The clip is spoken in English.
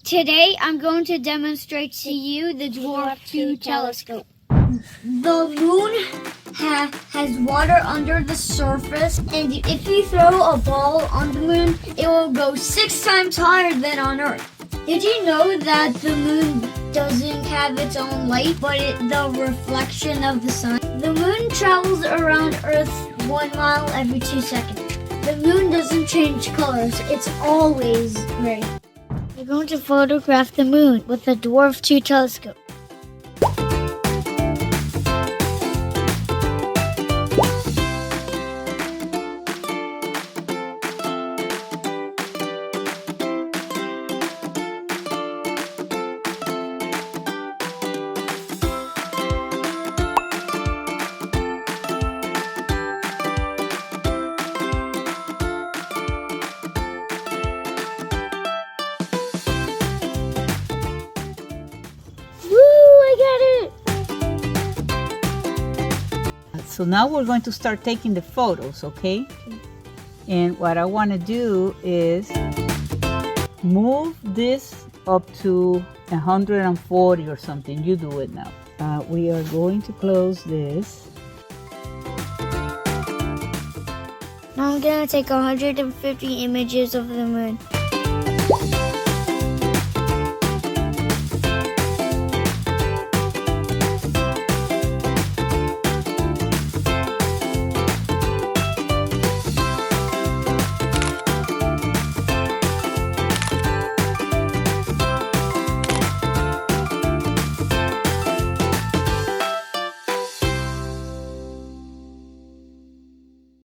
Today I'm going to demonstrate to you the Dwarf 2 telescope. The moon has water under the surface, and if you throw a ball on the moon, it will go 6 times higher than on Earth. Did you know that the moon doesn't have its own light, but the reflection of the sun? The moon travels around Earth 1 mile every 2 seconds. The moon doesn't change colors, it's always gray. We're going to photograph the moon with the Dwarf 2 telescope. So now we're going to start taking the photos, okay? And what I want to do is move this up to 140 or something. You do it now. We are going to close this. Now I'm going to take 150 images of the moon.